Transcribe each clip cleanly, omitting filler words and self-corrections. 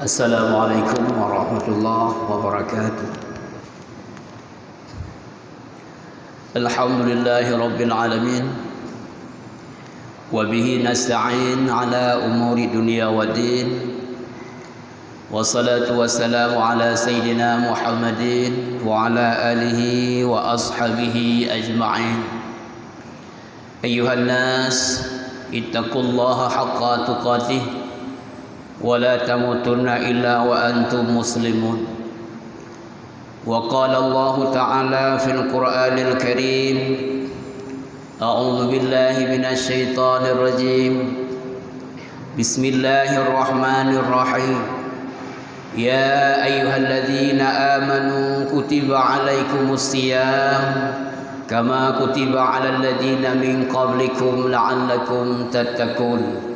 Assalamualaikum warahmatullahi wabarakatuh. Alhamdulillahi rabbil alamin. Wa bihi nasta'in ala umuri dunya waddin. Wassalatu wassalamu ala sayyidina Muhammadin wa ala alihi wa ashabihi ajma'in. Ayyuhan nas, ittaqullaha haqqa tuqatih ولا تموتن إلا وأنتم مسلمون. وقال الله تعالى في القرآن الكريم: أعوذ بالله من الشيطان الرجيم. بسم الله الرحمن الرحيم. يا أيها الذين آمنوا كتب عليكم الصيام كما كتب على الذين من قبلكم لعلكم تتقون.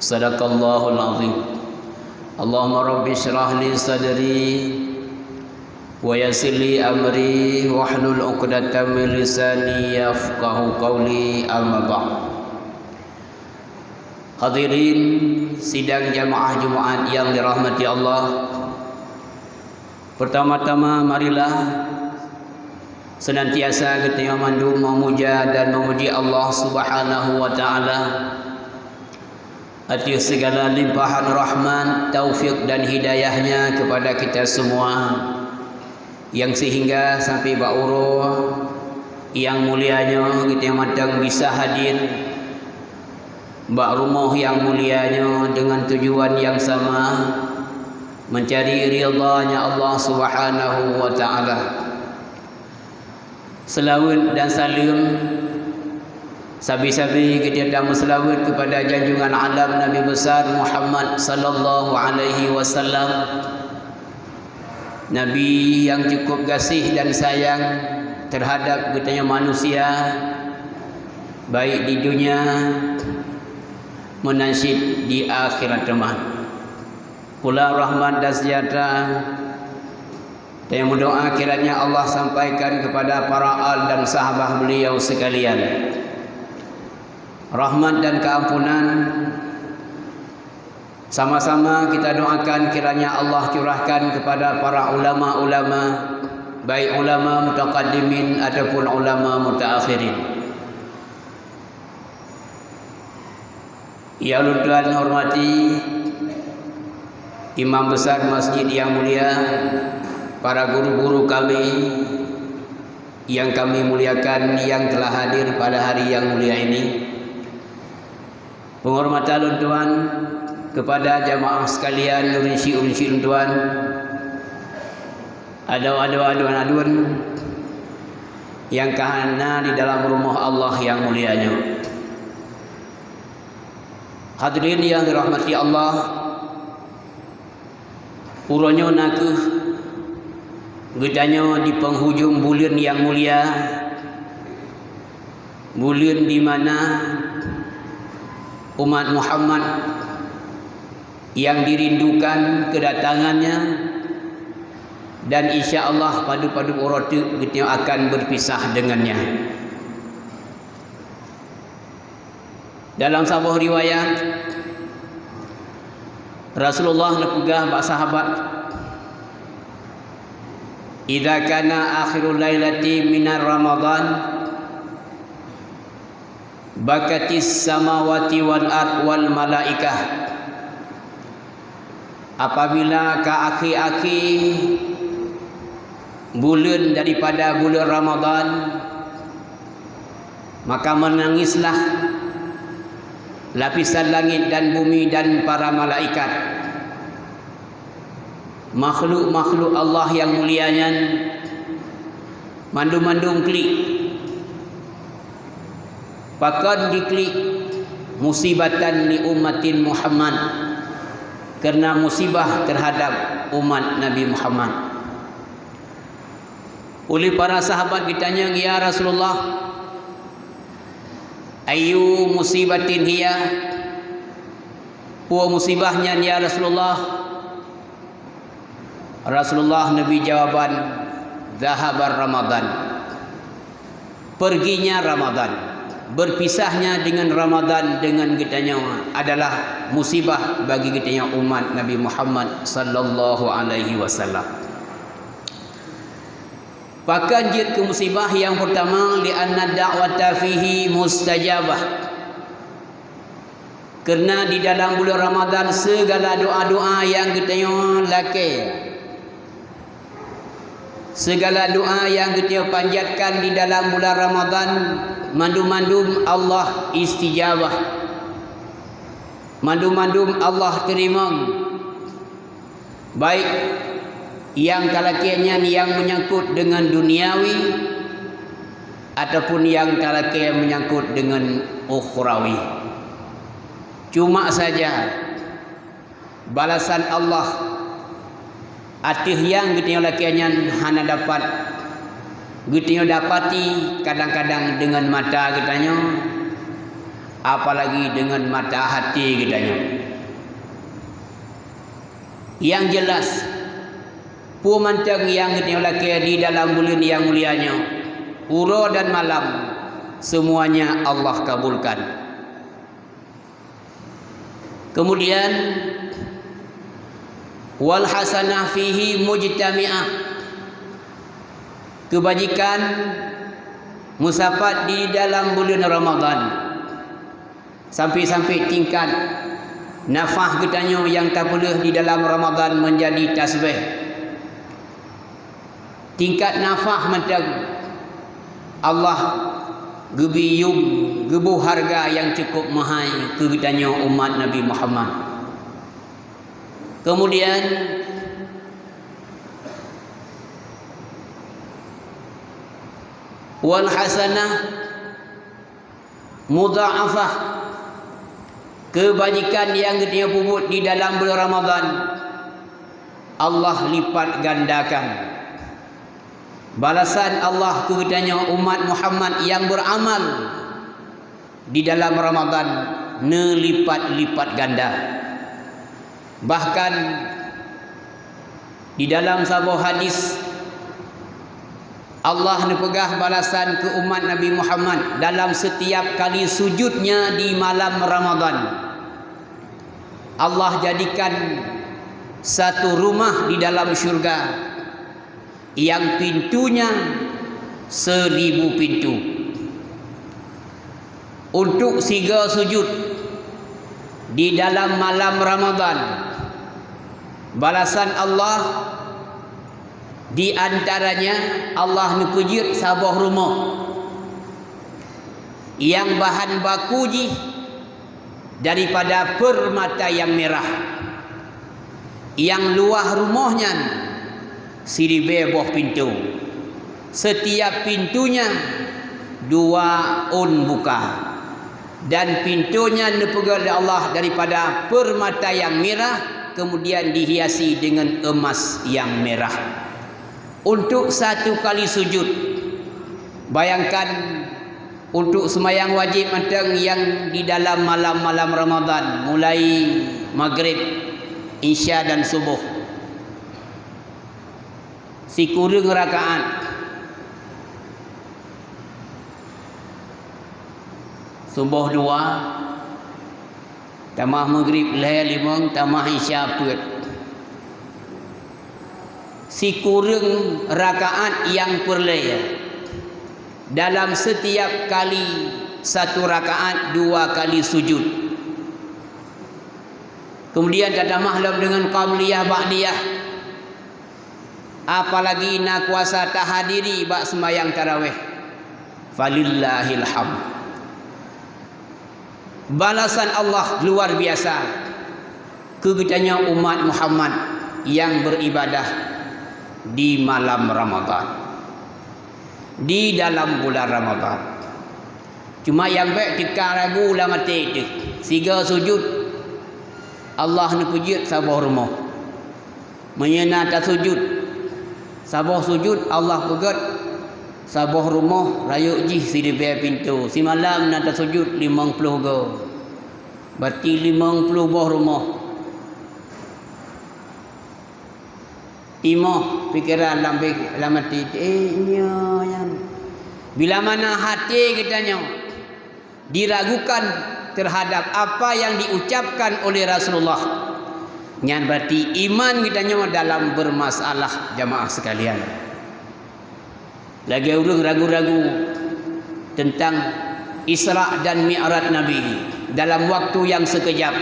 Sadaqallahul azim. Allahumma rabbi syrah li sadri wa yassir li amri wahlul 'uqdatam min lisani yafqahu qawli, amma ba'd. Hadirin sidang jamaah Jumat yang dirahmati Allah. Pertama-tama marilah senantiasa kita mandum memuja dan memuji Allah Subhanahu wa taala atas segala limpahan rahmat, taufik dan hidayahnya kepada kita semua, yang sehingga sampai ba'uruh yang mulianya kita matang bisa hadir ba'rumuh yang mulianya dengan tujuan yang sama, mencari ridhanya Allah Subhanahu wa ta'ala. Selawat dan salam sabi-sabi kita dah selawat kepada junjungan alam Nabi besar Muhammad sallallahu alaihi wasallam, Nabi yang cukup kasih dan sayang terhadap kita manusia, baik di dunia menasyid di akhirat teman. Pula rahmat dan sejahtera dan berdoa kiranya Allah sampaikan kepada para al dan sahabat beliau sekalian. Rahmat dan keampunan sama-sama kita doakan kiranya Allah curahkan kepada para ulama-ulama, baik ulama mutaqaddimin ataupun ulama mutaakhirin. Ya Tuhan hormati imam besar masjid yang mulia, para guru-guru kami yang kami muliakan yang telah hadir pada hari yang mulia ini. Penghormatan Tuhan kepada jamaah sekalian, urinsi Tuhan, adun yang kahana di dalam rumah Allah yang mulianya. Hadirin yang dirahmati Allah, uranya nakuh gedanya di penghujung bulan yang mulia, bulan di mana umat Muhammad yang dirindukan kedatangannya, dan insya Allah padu-padu uratu kita akan berpisah dengannya. Dalam sebuah riwayat Rasulullah nepegah bak sahabat, idza kana akhirul lailati minar Ramadan bakatis samawati wal ard wal malaikah. Apabila ke akhir-akhir bulan daripada bulan Ramadan, maka menangislah lapisan langit dan bumi dan para malaikat, makhluk-makhluk Allah yang mulianya, mandum-mandum klik pakan diklik musibatan li ummatin Muhammad, kerana musibah terhadap umat Nabi Muhammad. Oleh para sahabat ditanya, ya Rasulullah, ayu musibatin hiya, puan musibahnya ya Rasulullah? Rasulullah Nabi jawaban, zahabar Ramadan, perginya Ramadan, berpisahnya dengan Ramadan dengan kita nyawa. adalah musibah bagi kita yang umat Nabi Muhammad sallallahu alaihi wasallam. Bahkan jid ke musibah yang pertama, li'anna da'wata fihi mustajabah. Kerana di dalam bulan Ramadan segala doa-doa yang kita lakukan, segala doa yang kita panjatkan di dalam bulan Ramadan, mandum-mandum Allah istijabah, mandum-mandum Allah terima. Baik yang kalakiannya yang menyangkut dengan duniawi ataupun yang kalakian menyangkut dengan ukhrawi. Cuma saja balasan Allah atih yang kita lakiannya hana dapat kita dapati kadang-kadang dengan mata kitanya, apalagi dengan mata hati kitanya. Yang jelas pumantang yang kita lakian di dalam bulan yang mulianya, uro dan malam, semuanya Allah kabulkan. Kemudian wal hasanah fihi mujtami'ah, kebajikan musafat di dalam bulan Ramadan sampai-sampai tingkat nafah kitanya yang tak boleh di dalam Ramadan menjadi tasbih. Tingkat nafah macam Allah gebu harga yang cukup mahal ke kitanya umat Nabi Muhammad. Kemudian wal hasanah mudha'afah, kebajikan yang kita puput di dalam bulan Ramadan Allah lipat gandakan. Balasan Allah kepadanya umat Muhammad yang beramal di dalam Ramadan nelipat-lipat ganda. Bahkan di dalam sebuah hadis Allah nepegah balasan ke umat Nabi Muhammad dalam setiap kali sujudnya di malam Ramadan. Allah jadikan satu rumah di dalam syurga yang pintunya 1000 pintu. Untuk siga sujud di dalam malam Ramadan, balasan Allah di antaranya Allah nukujir sebuah rumah yang bahan bakuji daripada permata yang merah, yang luah rumahnya siribe boh pintu. Setiap pintunya 2 un buka, dan pintunya dipegang oleh Allah daripada permata yang merah, kemudian dihiasi dengan emas yang merah. Untuk satu kali sujud, bayangkan untuk sembahyang wajib matang yang di dalam malam-malam Ramadan, mulai maghrib, isya dan subuh, si kurang rakaat. Subuh 2, tamah maghrib leh 5, tamah isya 4. Si kurang rakaat yang perleh dalam setiap kali satu rakaat 2 kali sujud. Kemudian tak mahlam dengan qabliyah ba'diyah, apalagi nak kuasa tahadiri bak sembahyang tarawih. Falillahil hamd. Balasan Allah luar biasa kegedanya umat Muhammad yang beribadah di malam Ramadan, di dalam bulan Ramadan. Cuma yang baik tika ragu lah mati itu siga sujud Allah ni pujit sabah rumah menyena tak sujud, sabah sujud Allah pegat sabah rumah rayuk jih siribe pintu. Si malam nak tak sujud 50 go, berarti 50 buah rumah. Imoh pikiran dalam hati bila mana hati kitanya diragukan terhadap apa yang diucapkan oleh Rasulullah. Yang berarti iman kita dalam bermasalah jamaah sekalian. Lagi orang ragu-ragu tentang Isra dan Mi'raj Nabi dalam waktu yang sekejap.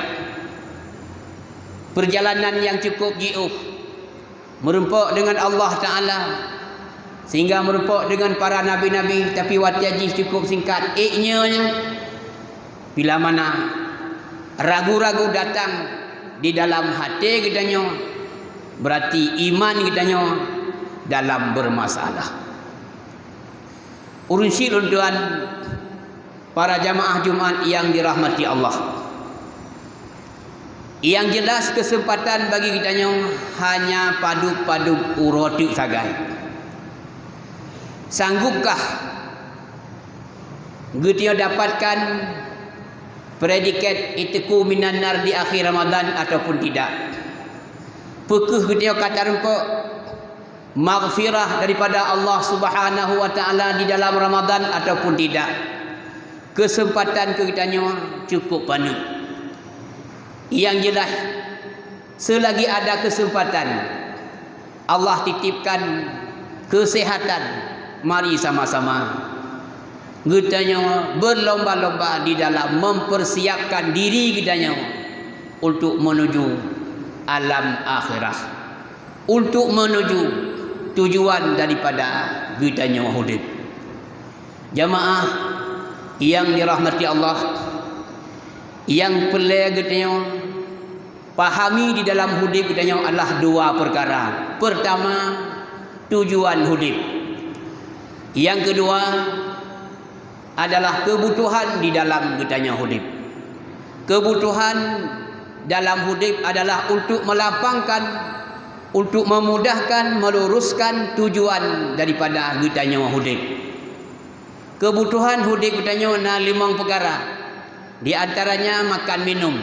Perjalanan yang cukup jauh, merempuk dengan Allah Ta'ala, sehingga merempuk dengan para nabi-nabi, tapi waktu cukup singkat. Bila mana ragu-ragu datang di dalam hati kitanya, berarti iman kitanya dalam bermasalah. Urunsi tuan para jamaah Jumat yang dirahmati Allah. Yang jelas kesempatan bagi kitanya hanya padu-padu uroti sagai. Sanggupkah kita dapatkan predikat itiku minan nar di akhir Ramadan ataupun tidak? Pekeh kita kata rempuk maghfirah daripada Allah Subhanahu wa taala di dalam Ramadan ataupun tidak? Kesempatan kitanya cukup banyak. Yang jelas, selagi ada kesempatan, Allah titipkan kesehatan, mari sama-sama kitanya berlomba-lomba di dalam mempersiapkan diri kitanya untuk menuju alam akhirah, untuk menuju tujuan daripada kitanya hidup. Jamaah yang dirahmati Allah, yang perlu kitanya pahami di dalam hidup kita adalah dua perkara. Pertama, tujuan hidup. Yang kedua adalah kebutuhan di dalam kitanya hidup. Kebutuhan dalam hidup adalah untuk melapangkan, untuk memudahkan, meluruskan tujuan daripada kitanya hidup. Kebutuhan hidup kitanya na 5 perkara. Di antaranya makan minum,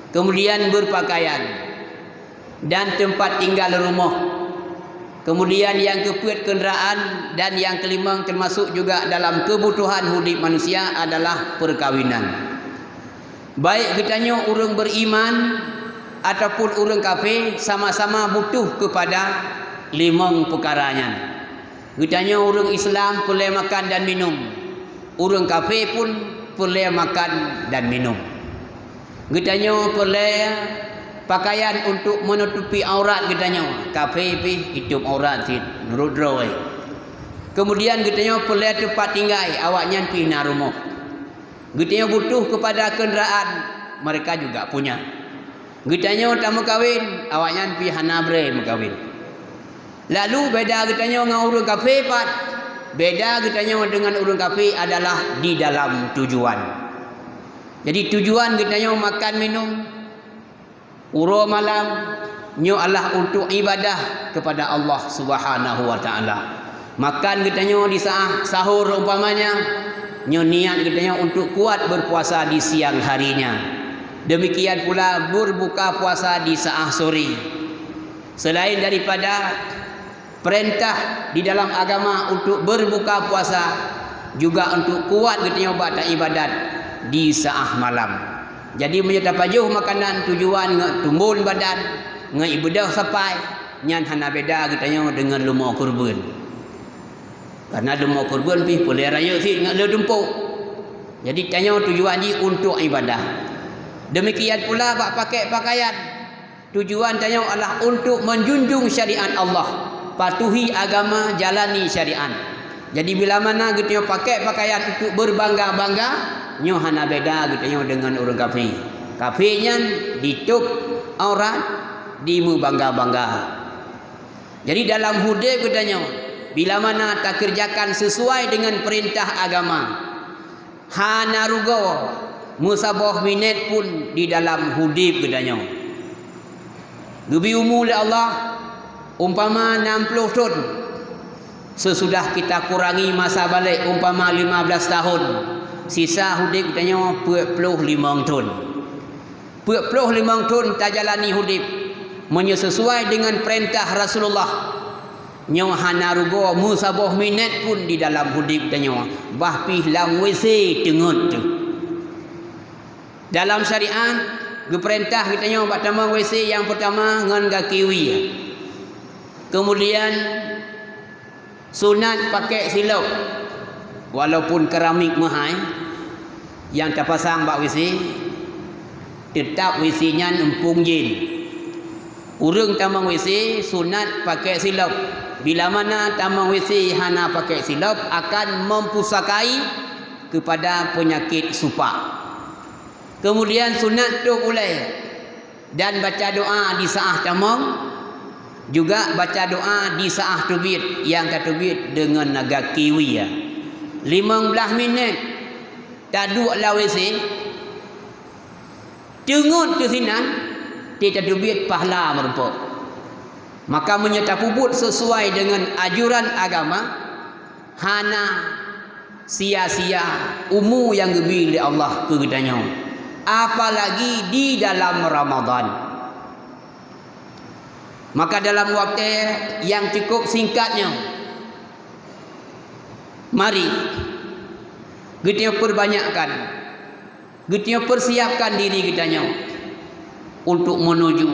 kemudian berpakaian, dan tempat tinggal rumah. Kemudian yang keempat kenderaan, dan yang kelima termasuk juga dalam kebutuhan hidup manusia adalah perkawinan. Baik kitanya orang beriman ataupun orang kafir, sama-sama butuh kepada 5 perkaranya. Kitanya orang Islam boleh makan dan minum, orang kafir pun boleh makan dan minum. Kitanya boleh pakaian untuk menutupi aurat kitanya. Kafir pi hidup aurat si nurudro. Kemudian kitanya boleh tempat tinggal, awaknya pi na rumah. Kitanya butuh kepada kenderaan, mereka juga punya. Kitanya tak mau kahwin, awaknya pi hana bre mau kahwin. Lalu beda kitanya dengan orang kafir pat. Beda kitanya dengan orang kafir adalah di dalam tujuan. Jadi tujuan kitanya makan minum, uro malam, nyo Allah untuk ibadah kepada Allah Subhanahu wa taala. Makan kitanya di saat sahur umpamanya, nyo niat kitanya untuk kuat berpuasa di siang harinya. Demikian pula berbuka puasa di saat sore. Selain daripada perintah di dalam agama untuk berbuka puasa, juga untuk kuat kitanya buat ibadat di saat malam. Jadi menyatapajuh makanan tujuan tumbun badan, ngeibadah sampai nyan hana beda kitanya dengan lumau kurban. Karena lumau kurban pi boleh raya si ngak le dempuk. Jadi tanya tujuan ni untuk ibadah. Demikian pula bak pakai pakaian. Tujuan tanya adalah untuk menjunjung syariat Allah. Patuhi agama, jalani syariat. Jadi bila mana kita pakai pakaian untuk berbangga-bangga, nyo hana beda kita dengan orang kafir. Kafirnya ditutup aurat, dimu bangga-bangga. Jadi dalam hidup kita bila mana tak kerjakan sesuai dengan perintah agama, hana rugo musabah minit pun di dalam hidup kita. Lebih umur oleh Allah umpama 60 tahun, sesudah kita kurangi masa balik umpama 15 tahun, sisa hidup kita 45 tahun. 45 tahun tak jalani hidup menyesuai dengan perintah Rasulullah. Nyo hana rugo musabah minit pun di dalam hidup kita. Bah pi lam WC tengut tu. Dalam syariat diperintah kita nyo buat tambang WC yang pertama ngan gakiwi. Kemudian sunat pakai silau. Walaupun keramik mahal yang terpasang bak WC, tetap WC-nya empung jin. Urang tambang WC sunat pakai silap. Bila mana tambang WC hana pakai silap akan mempusakai kepada penyakit supak. Kemudian sunat tu boleh dan baca doa di saat tambang, juga baca doa di saat tubit yang katubit dengan naga kiwi ya. 15 minit tak duduk lah WC, cengut ke sinan, tidak tubit pahala merumpuk. Maka menyerta puput sesuai dengan ajuran agama, hana sia-sia umur yang gebir oleh Allah kegetanya. Apalagi di dalam Ramadan. Maka dalam waktu yang cukup singkatnya, mari kita perbanyakkan, kita persiapkan diri kitanya untuk menuju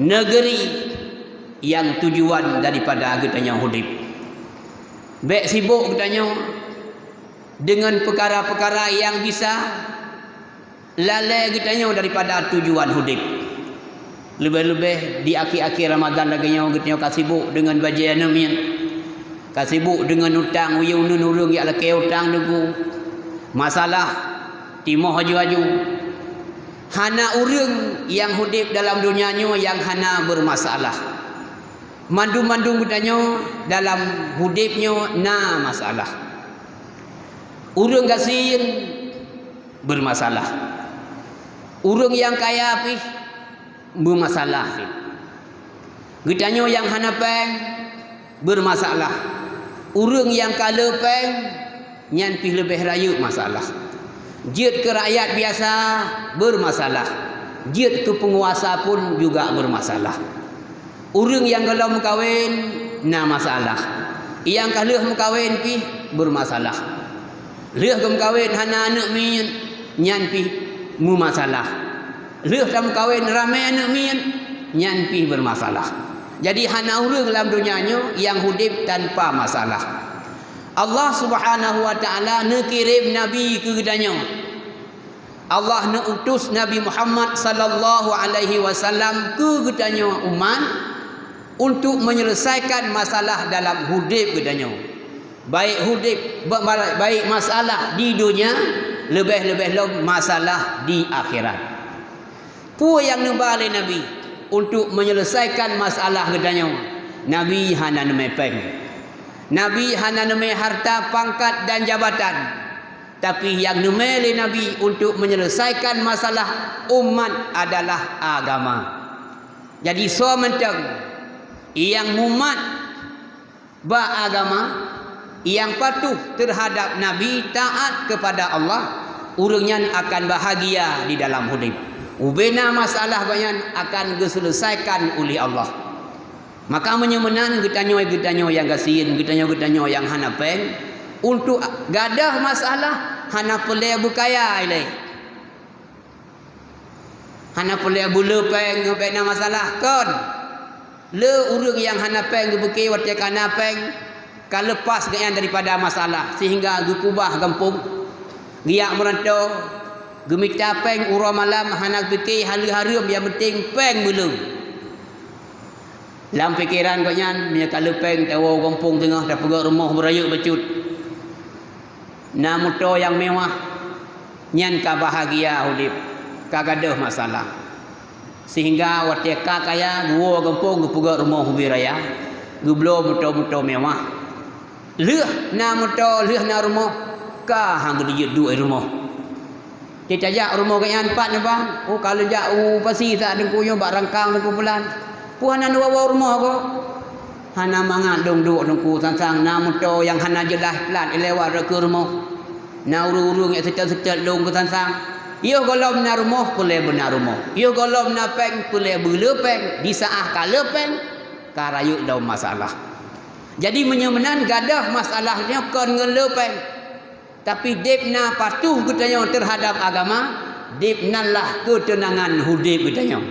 negeri yang tujuan daripada kitanya hidup. Baik sibuk kitanya dengan perkara-perkara yang bisa lalai kitanya daripada tujuan hidup. Lebih-lebih di akhir-akhir Ramadan lagi nya kita sibuk dengan bajian mian. Kasibuk dengan hutang uyun nulung ya laki hutang deku. Masalah timoh haju-haju. Hana urang yang hidup dalam dunianya yang hana bermasalah. Mandu-mandu kitanya dalam hidupnya na masalah. Urang gasin bermasalah. Urang yang kaya pi bermasalah. Kitanya yang hana peng bermasalah. Urang yang kala peng nyan pi lebih raya masalah. Jid ke rakyat biasa bermasalah. Jid ke penguasa pun juga bermasalah. Urang yang kalau mengkawin na masalah. Yang kalau mengkawin pi bermasalah. Leh ke mengkawin hana anak min nyan pi bermasalah. Leh ke mengkawin ramai anak min nyan pi bermasalah. Jadi hana urang dalam dunianya yang hidup tanpa masalah. Allah Subhanahu wa taala kirim nabi ke gedanya. Allah utus Nabi Muhammad sallallahu alaihi wasallam ke gedanya umat untuk menyelesaikan masalah dalam hidup gedanya. Baik hidup baik masalah di dunia, lebih-lebih masalah di akhirat. Pu yang nubale nabi untuk menyelesaikan masalah gedanya. Nabi hana nemepeng. Nabi hana neme harta, pangkat dan jabatan. Tapi yang nemele Nabi untuk menyelesaikan masalah umat adalah agama. Jadi sementang yang umat beragama, yang patuh terhadap Nabi, taat kepada Allah, urangnya akan bahagia di dalam hidup. Ubena masalah banyak akan diselesaikan oleh Allah. Maka menyemenan getanyo yang gasin, getanyo yang hana peng untuk gadah masalah hana pelai bukaya ilai. Hana pelai bula peng ngepena masalah kon. Le urang yang hana peng gebuki wate kana peng ka lepas gayan daripada masalah sehingga gukubah kampung. Giak merantau gemita peng ura malam hana fikir hari-hari yang penting peng belum. Dalam fikiran kau nyan, dia kalau peng tahu kampung tengah dah pegak rumah berayuk becut. Namuto yang mewah, nyan ka bahagia hidup, kagadah masalah. Sehingga wateka kaya gua kampung gu pegak rumah biraya, gu belum muto mewah. Leh namuto leh na rumah, ka hang gede dua rumah. Kita jak rumah kau nyan empat ni bang. Oh kalau jak pasti tak ada kuyo bak rangkang dengan kumpulan. Puana dua rumah ko. Hana mangat dong duk nungku sang-sang namuto yang hana jelas pelat lewat ke rumah. Na urung-urung yang setel-setel dong ke sang-sang. Yo golom na rumah pulai benar rumah. Yo golom na peng pulai bela peng. Di saat kala peng karayuk dalam masalah. Jadi menyemenan gadah masalahnya kon ngele peng. Tapi dipna patuh katanya terhadap agama, dipnalah ketenangan hidup katanya.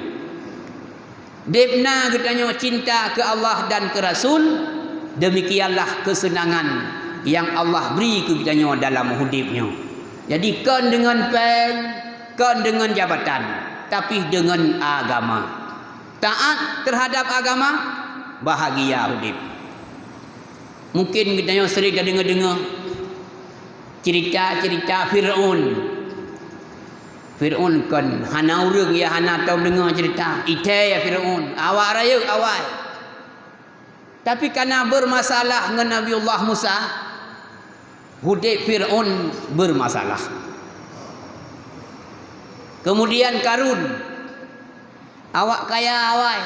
Dipna katanya cinta ke Allah dan ke Rasul, demikianlah kesenangan yang Allah beri ke katanya dalam hidupnya. Jadi kan dengan pen, kan dengan jabatan, tapi dengan agama. Taat terhadap agama, bahagia hidup. Mungkin katanya sering dah dengar cerita-cerita Fir'aun. Fir'aun kan hana urang ya hana tahu dengar cerita. Ite ya Fir'aun, awak raya awal. Tapi karena bermasalah dengan Nabiullah Musa, hidup Fir'aun bermasalah. Kemudian Karun, awak kaya awal.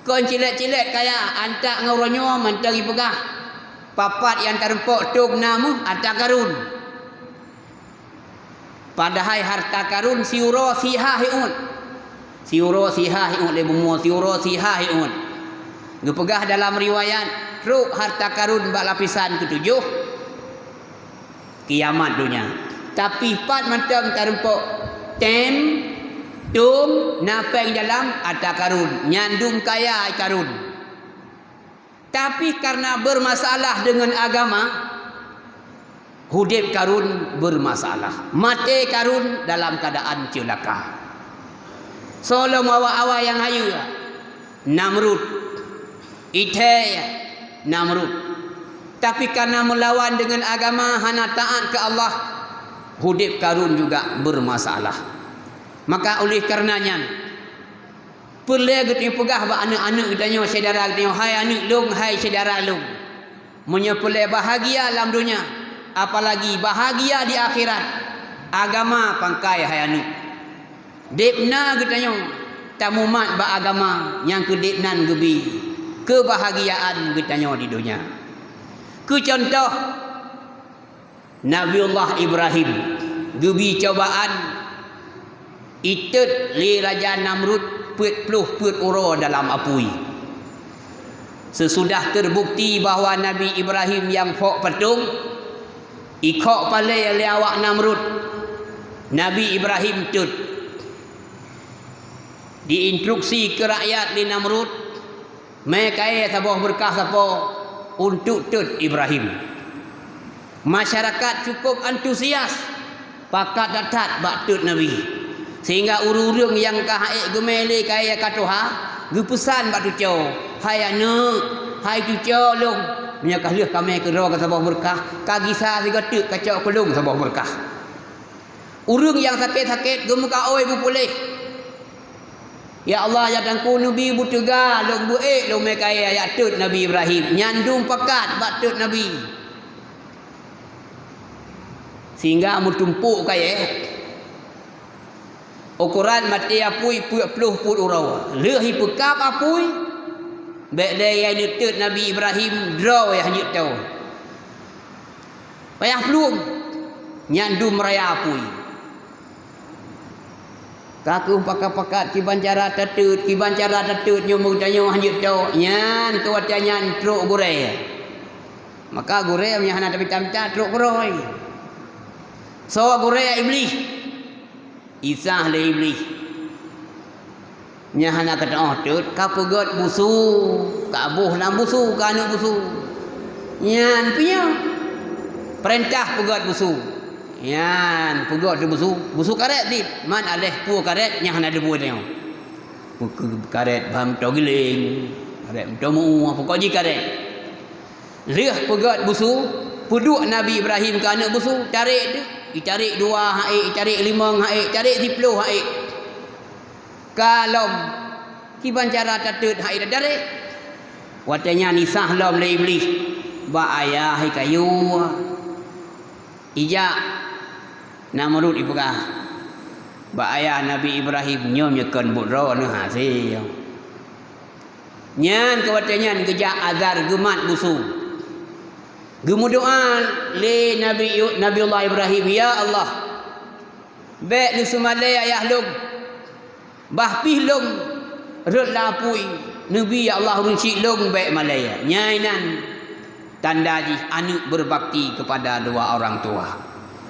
Kon cilet-cilet kaya antak ngauronyo mentari pegah. Papat yang terempok tuk namu ada Karun. Padahal harta Karun siuro sihahiun. Siuro sihahiun le bumua siuro sihahiun. Gepegah dalam riwayat truk harta Karun bak lapisan ketujuh kiamat dunia. Tapi pat macam terempok tem tum napeng dalam ada Karun, nyandung kaya Karun. Tapi karena bermasalah dengan agama, hidup Karun bermasalah. Mati Karun dalam keadaan celaka. Solong awak-awak yang hayu, Namrud, Ite, Namrud. Tapi karena melawan dengan agama, hana taat ke Allah, hidup Karun juga bermasalah. Maka oleh karenanya, perlu kita pegah ba anak-anak kita saudara kita, hai anak long, hai saudara long. Menyepelai bahagia dalam dunia, apalagi bahagia di akhirat. Agama pangkai hai anak. Dipna kita tamumat ba agama yang kedipnan gebi kebahagiaan kita di dunia. Ku contoh Nabiullah Ibrahim gebi cobaan itut li Raja Namrud put uro dalam apui. Sesudah terbukti bahawa Nabi Ibrahim yang fok petung ikok palai oleh awak Namrud, Nabi Ibrahim tut diinstruksi ke rakyat di Namrud, mereka sabah berkah sabah untuk tut Ibrahim. Masyarakat cukup antusias pakat datat bak tut Nabi. Sehingga urung-urung yang kahaik gemele kaya katoha, gepesan bak tuco, hai anak, hai tuco long, menyakah leh kami kero ke sabah berkah, kagisa siga tuk kacau kelung sabah berkah. Urung yang sakit-sakit gemuka oi bu pulih. Ya Allah ya tangku nabi bu tega long bu long me kaya ya tut Nabi Ibrahim, nyandung pekat bak tut Nabi. Sehingga mutumpuk kaya ukuran mati apui 40 put urau. Lehi pekap apui. Baik dia yang nyetut Nabi Ibrahim draw yang hanyut tahu. Payah pelum. Nyandu meraya apui. Kaku pakat-pakat kiban cara tetut nyumuk tanyo hanyut tahu. Nyan tuatnya nyan truk gurai. Maka gurai yang hana tapi tamca truk gurai. So gurai iblis. Isah le iblis. Nya hana kata oh tut ka pegot busu, ka abuh lam busu, ka anu busu. Nyan punya perintah pegot busu. Nyan pegot busu, busu karet dit. Man aleh pu karet nya hana debu tengok. Buku karet bam to giling, karet to mu pokok ji karet. Leh pegot busu, puduk Nabi Ibrahim ka anak busu, tarik dia. Ditarik 2 haik, tarik 5 haik, tarik 10 haik. Kalau kiban cara tatut haik dah tarik. Watanya nisah lom le iblis. Ba ayah hai kayu. Ijak Namrud ipegah. Ba ayah Nabi Ibrahim nyom nyekan budro ne hasil. Nyan ke watanya gejak azar gemat busu. Gemu doa le Nabiullah Ibrahim, ya Allah. Baik ni sumalai ayah lung. Bah pih lung rut lapui. Nabi ya Allah runcik lung baik malaya. Nyainan tanda ji anak berbakti kepada dua orang tua.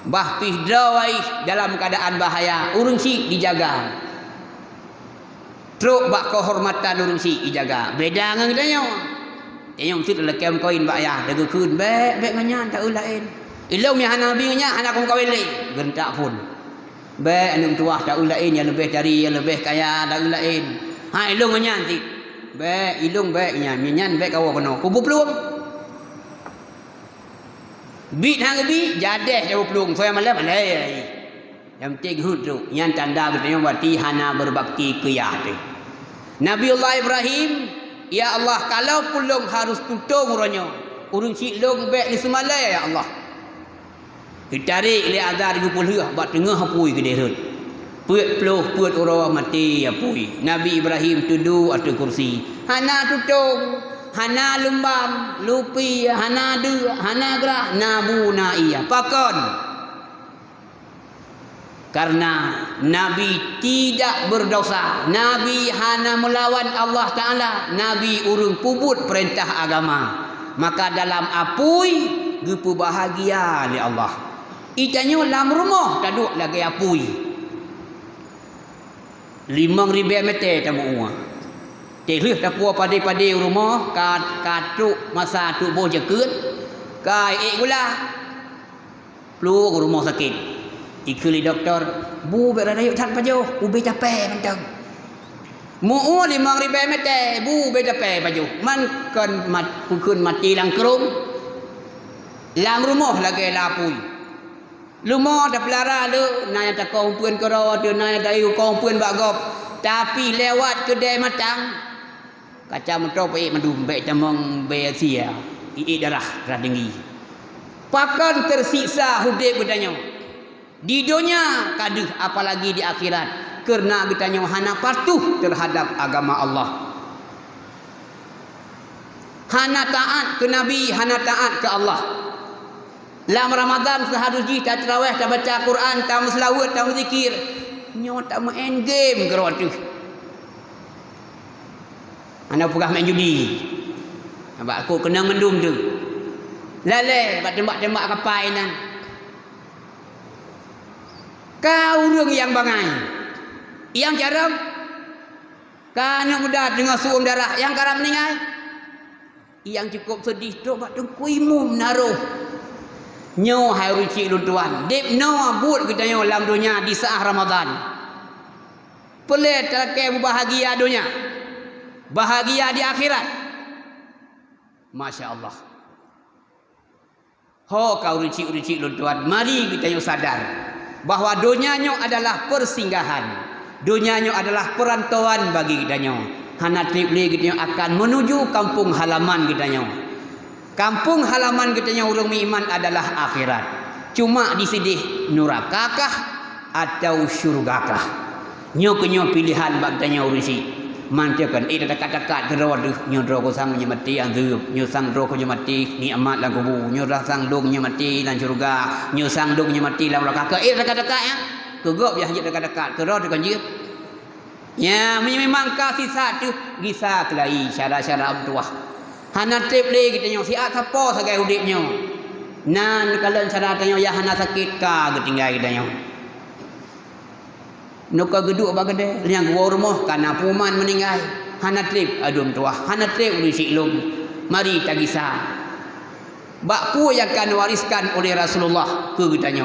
Bah pih drawai dalam keadaan bahaya, urang si dijaga. Truk bak kehormatan urang si dijaga. Beda dengan kita nyo. Dia mesti lekem koin bak ya, dagu kun bek nganyan tak ulain. Ilmu yang hana bingnya anak kau kawin le, gentak pun. Bek anak tua tak ulain yang lebih dari yang lebih kaya tak ulain. Ha ilmu nganyan ti. Bek ilung bek nyan bek kau kono. Kubu peluang. Bit hang bi jadeh jauh pelung saya malam alai. Yang penting hudu yang tanda katanya berarti hana berbakti ke ya tu. Nabiullah Ibrahim, ya Allah kalau pelung harus tutung uranyo. Urang si long bek ni semalai ya Allah. Ditarik le azar 20 buat tengah apui ke derut. Puet peluh puet orang mati apui. Nabi Ibrahim tudu atas kursi. Hana tutung. Hana lumbam, lupi, hana du, hana gerah, nabu na iya. Pakon. Karena Nabi tidak berdosa. Nabi hana melawan Allah Ta'ala. Nabi urung pubut perintah agama. Maka dalam apui, gupu bahagia ni Allah. Itanya dalam rumah, tak duduk lagi apui. 5,000 meter tamu uang. Terus dapur pada rumah katuk masa tu bo jekut kai gula lu rumah sakit ikuli doktor bu berada yuk tan pajo ubi capek mentang mu 5,000 meter bu be capek pajo man kon mat pukun mati lang kerum lang rumah lagi lapui rumah dah pelara lu naya tak kau pun kero tu naya tak kau pun bagop tapi lewat kedai matang kaca motor pe mandum be tamong be sia darah tinggi. Pakan tersiksa hidup bedanya. Di dunia kaduh apalagi di akhirat karena betanya hana patuh terhadap agama Allah. Hana taat ke Nabi, hana taat ke Allah. Dalam Ramadan seharusnya tak tarawih, tak baca Quran, tak selawat, tak zikir. Nyo tak main game kerana tu. Anak pegah main judi. Abang aku kena mendum tu. Lale, buat tembak-tembak kapal nan. Kau orang yang bangai. Yang jarang. Kan muda dengan suam darah. Yang karam meninggal. Yang cukup sedih tu buat tengkuimu menaruh. Nyo hai ruci luntuan. Dep no but kita nyo dalam dunia di saat Ramadan. Pelet terkait bahagia dunia. Bahagia di akhirat. Masya Allah. Ho kau ruci-ruci luntuan. Mari kita yang sadar bahawa dunianya adalah persinggahan. Dunianya adalah perantauan bagi kita nyo. Hana tripli kita yang akan menuju kampung halaman kita nyo. Kampung halaman kita nyo orang iman adalah akhirat. Cuma disidih nurakakah atau syurgakah. Nyo kenyo pilihan bagi kita nyo urusi. Mantiakan dekat-dekat gerawadu nyodro ko sang nyamati azub nyusang dro ko nyamati nikmat lang kubu nyodra sang dong nyamati lan surga nyusang dong nyamati lan neraka dekat-dekat ya kegop ya hanya dekat-dekat kero dekat je ya memang kasih satu gisa kelai syara-syara abtuah hana triple kita nyo si atapo sagai udipnyo nan kalau cara tanyo ya hana sakit ka ketinggal kita nyo nuka geduk bagade yang gua rumah karena puman meninggal hana trip adum tuah hana trip urisi ilum mari tagisa bakpu yang akan wariskan oleh Rasulullah ke kitanya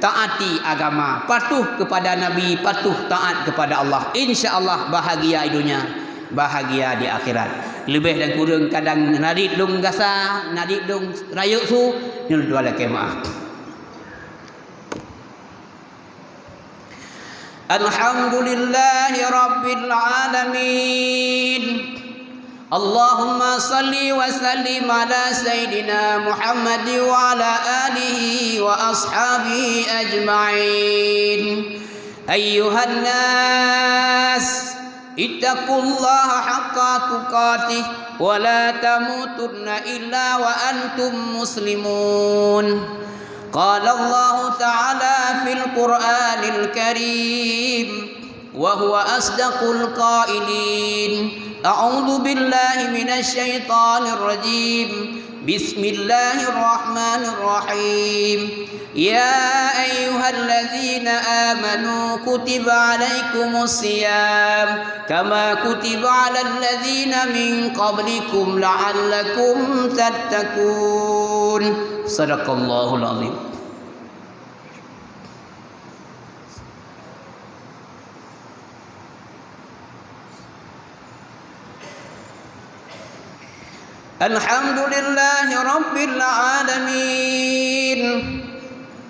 taati agama patuh kepada Nabi patuh taat kepada Allah insya-Allah bahagia di dunia bahagia di akhirat lebih dan kurang kadang narik dong gasa narik dong rayuk su nyul dua lagi maaf. Alhamdulillahi Rabbil Alamin. Allahumma salli wa sallim ala Sayyidina Muhammad wa ala alihi wa ashabihi ajma'in. Ayyuhan nas ittaqullaha haqqa tuqatih wa la tamutunna illa wa antum muslimun. قال الله تعالى في القرآن الكريم وهو أصدق القائلين أعوذ بالله من الشيطان الرجيم بسم الله الرحمن الرحيم يا أيها الذين آمنوا كتب عليكم الصيام كما كتب على الذين من قبلكم لعلكم تتقون صدق الله العظيم. الحمد لله رب العالمين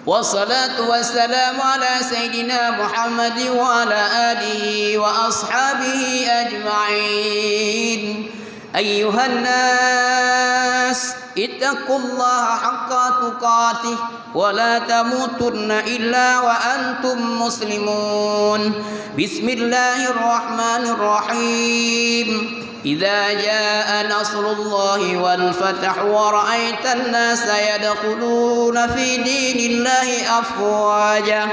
والصلاة والسلام على سيدنا محمد وعلى آله وأصحابه أجمعين. أيها الناس اتقوا الله حق تقاته ولا تموتن إلا وأنتم مسلمون. بسم الله الرحمن الرحيم إذا جاء نصر الله والفتح ورأيت الناس يدخلون في دين الله أفواجا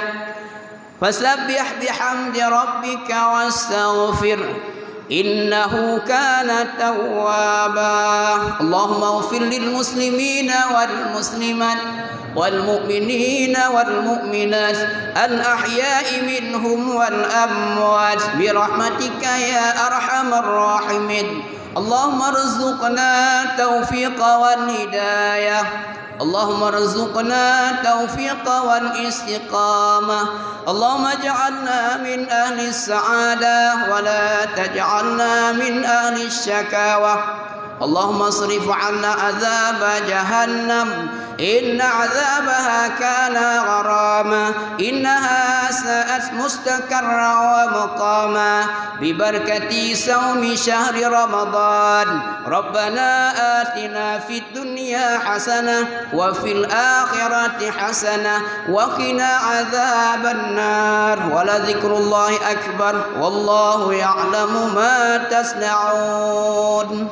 فسبح بحمد ربك واستغفره إنه كان توابا. اللهم اغفر للمسلمين والمسلمات والمؤمنين والمؤمنات الأحياء منهم والأموات برحمتك يا أرحم الراحمين. اللهم ارزقنا التوفيق والهداية. اللهم ارزقنا التوفيق والاستقامة. اللهم اجعلنا من أهل السعادة ولا تجعلنا من أهل الشكاوى. اللهم اصرف عنا عذاب جهنم إن عذابها كان غراما إنها ساءت مستقرا ومقاما ببركة صوم شهر رمضان. ربنا آتنا في الدنيا حسنة وفي الآخرة حسنة وقنا عذاب النار ولذكر الله أكبر والله يعلم ما تصنعون.